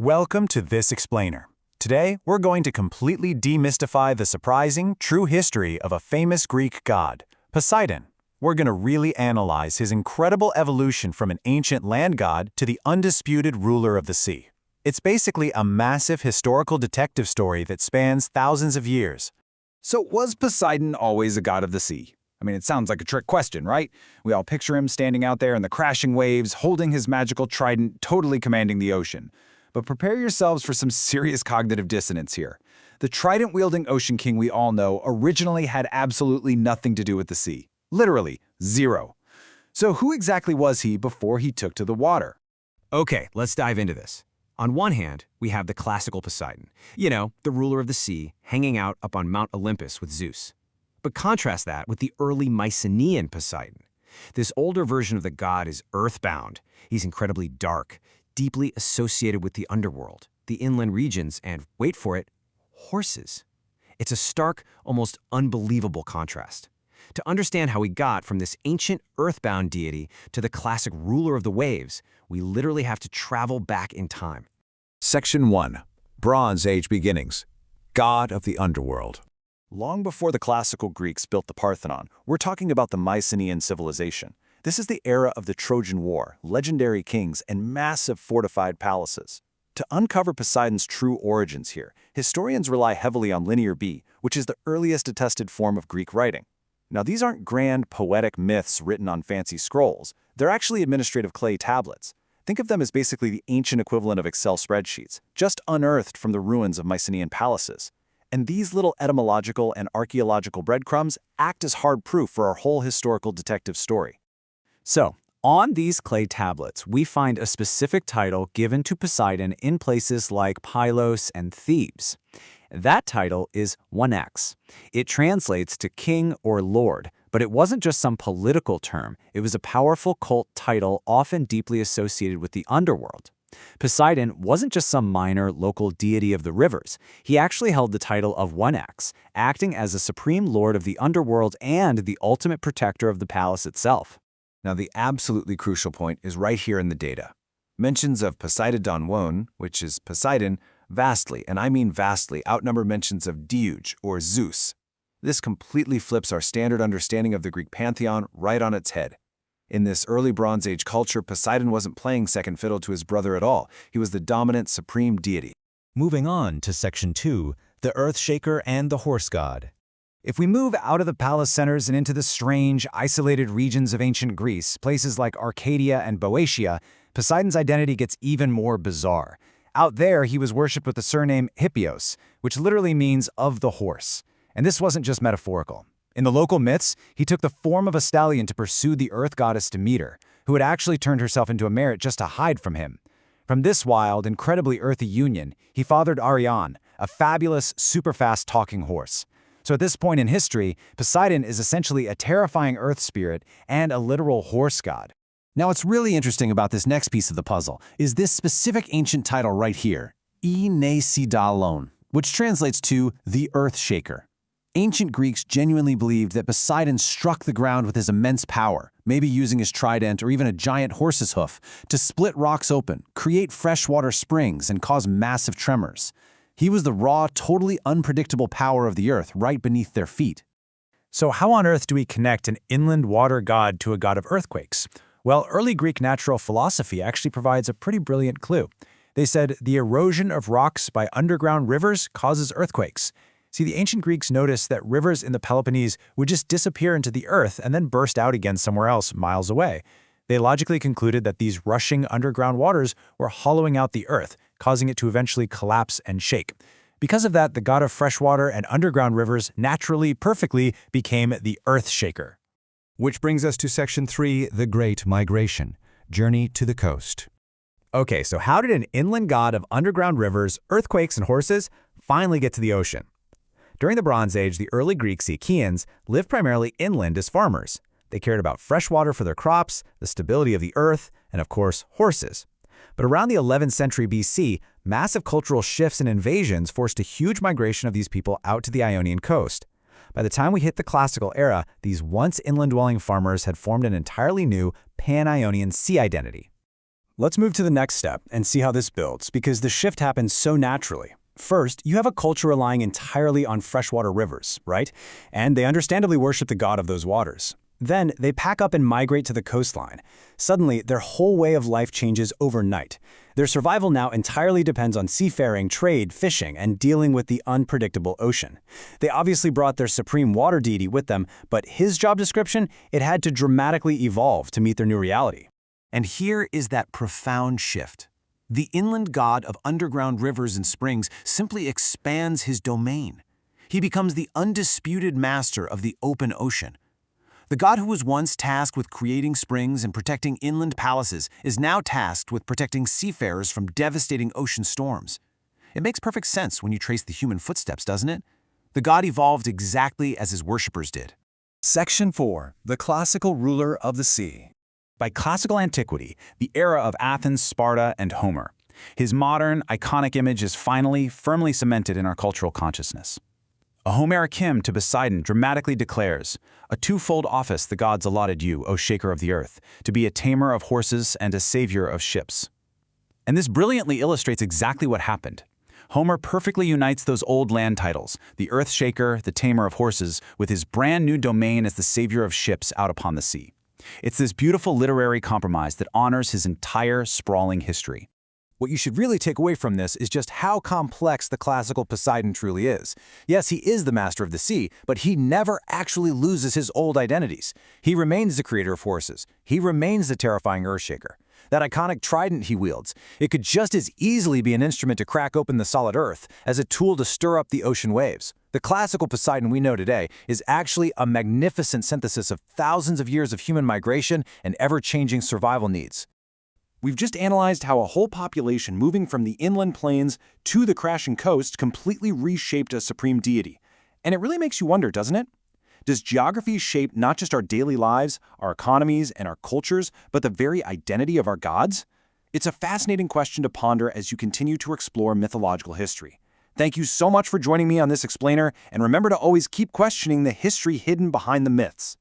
Welcome to This Explainer. Today, we're going to completely demystify the surprising, true history of a famous Greek god, Poseidon. We're going to really analyze his incredible evolution from an ancient land god to the undisputed ruler of the sea. It's basically a massive historical detective story that spans thousands of years. So was Poseidon always a god of the sea? I mean, it sounds like a trick question, right? We all picture him standing out there in the crashing waves, holding his magical trident, totally commanding the ocean. But prepare yourselves for some serious cognitive dissonance here. The trident-wielding Ocean King we all know originally had absolutely nothing to do with the sea. Literally, zero. So who exactly was he before he took to the water? Okay, let's dive into this. On one hand, we have the classical Poseidon, the ruler of the sea, hanging out up on Mount Olympus with Zeus. But contrast that with the early Mycenaean Poseidon. This older version of the god is earthbound. He's incredibly dark, deeply associated with the underworld, the inland regions, and, wait for it, horses. It's a stark, almost unbelievable contrast. To understand how we got from this ancient earthbound deity to the classic ruler of the waves, we literally have to travel back in time. Section 1. Bronze Age Beginnings. God of the Underworld. Long before the classical Greeks built the Parthenon, we're talking about the Mycenaean civilization. This is the era of the Trojan War, legendary kings, and massive fortified palaces. To uncover Poseidon's true origins here, historians rely heavily on Linear B, which is the earliest attested form of Greek writing. Now, these aren't grand, poetic myths written on fancy scrolls. They're actually administrative clay tablets. Think of them as basically the ancient equivalent of Excel spreadsheets, just unearthed from the ruins of Mycenaean palaces. And these little etymological and archaeological breadcrumbs act as hard proof for our whole historical detective story. So, on these clay tablets, we find a specific title given to Poseidon in places like Pylos and Thebes. That title is 1x. It translates to king or lord, but it wasn't just some political term. It was a powerful cult title often deeply associated with the underworld. Poseidon wasn't just some minor local deity of the rivers. He actually held the title of 1x, acting as a supreme lord of the underworld and the ultimate protector of the palace itself. Now, the absolutely crucial point is right here in the data. Mentions of Poseidon, which is Poseidon, vastly, and I mean vastly, outnumber mentions of Deuge or Zeus. This completely flips our standard understanding of the Greek pantheon right on its head. In this early Bronze Age culture, Poseidon wasn't playing second fiddle to his brother at all. He was the dominant supreme deity. Moving on to Section 2, the Earth Shaker and the Horse God. If we move out of the palace centers and into the strange, isolated regions of ancient Greece, places like Arcadia and Boeotia, Poseidon's identity gets even more bizarre. Out there, he was worshipped with the surname Hippios, which literally means of the horse. And this wasn't just metaphorical. In the local myths, he took the form of a stallion to pursue the earth goddess Demeter, who had actually turned herself into a mare just to hide from him. From this wild, incredibly earthy union, he fathered Arion, a fabulous, super-fast talking horse. So at this point in history, Poseidon is essentially a terrifying earth spirit and a literal horse god. Now, what's really interesting about this next piece of the puzzle is this specific ancient title right here, Enesidalon, which translates to the Earth Shaker. Ancient Greeks genuinely believed that Poseidon struck the ground with his immense power, maybe using his trident or even a giant horse's hoof, to split rocks open, create freshwater springs, and cause massive tremors. He was the raw, totally unpredictable power of the earth right beneath their feet. So how on earth do we connect an inland water god to a god of earthquakes? Well, early Greek natural philosophy actually provides a pretty brilliant clue. They said the erosion of rocks by underground rivers causes earthquakes. See, the ancient Greeks noticed that rivers in the Peloponnese would just disappear into the earth and then burst out again somewhere else miles away. They logically concluded that these rushing underground waters were hollowing out the earth, causing it to eventually collapse and shake. Because of that, the god of freshwater and underground rivers naturally, perfectly became the Earth Shaker. Which brings us to Section 3, the Great Migration, Journey to the Coast. Okay, so how did an inland god of underground rivers, earthquakes, and horses finally get to the ocean? During the Bronze Age, the early Greek Achaeans lived primarily inland as farmers. They cared about fresh water for their crops, the stability of the earth, and of course, horses. But around the 11th century BC, massive cultural shifts and invasions forced a huge migration of these people out to the Ionian coast. By the time we hit the classical era, these once inland-dwelling farmers had formed an entirely new pan-Ionian sea identity. Let's move to the next step and see how this builds, because the shift happens so naturally. First, you have a culture relying entirely on freshwater rivers, right? And they understandably worship the god of those waters. Then, they pack up and migrate to the coastline. Suddenly, their whole way of life changes overnight. Their survival now entirely depends on seafaring, trade, fishing, and dealing with the unpredictable ocean. They obviously brought their supreme water deity with them, but his job description, it had to dramatically evolve to meet their new reality. And here is that profound shift. The inland god of underground rivers and springs simply expands his domain. He becomes the undisputed master of the open ocean. The god who was once tasked with creating springs and protecting inland palaces is now tasked with protecting seafarers from devastating ocean storms. It makes perfect sense when you trace the human footsteps, doesn't it? The god evolved exactly as his worshippers did. Section 4. The classical ruler of the sea. By classical antiquity, the era of Athens, Sparta, and Homer, his modern, iconic image is finally, firmly cemented in our cultural consciousness. A Homeric hymn to Poseidon dramatically declares, "A twofold office the gods allotted you, O shaker of the earth, to be a tamer of horses and a savior of ships." And this brilliantly illustrates exactly what happened. Homer perfectly unites those old land titles, the earth shaker, the tamer of horses, with his brand new domain as the savior of ships out upon the sea. It's this beautiful literary compromise that honors his entire sprawling history. What you should really take away from this is just how complex the classical Poseidon truly is. Yes, he is the master of the sea, but he never actually loses his old identities. He remains the creator of horses. He remains the terrifying Earthshaker. That iconic trident he wields, it could just as easily be an instrument to crack open the solid earth as a tool to stir up the ocean waves. The classical Poseidon we know today is actually a magnificent synthesis of thousands of years of human migration and ever-changing survival needs. We've just analyzed how a whole population moving from the inland plains to the crashing coast completely reshaped a supreme deity. And it really makes you wonder, doesn't it? Does geography shape not just our daily lives, our economies, and our cultures, but the very identity of our gods? It's a fascinating question to ponder as you continue to explore mythological history. Thank you so much for joining me on this explainer, and remember to always keep questioning the history hidden behind the myths.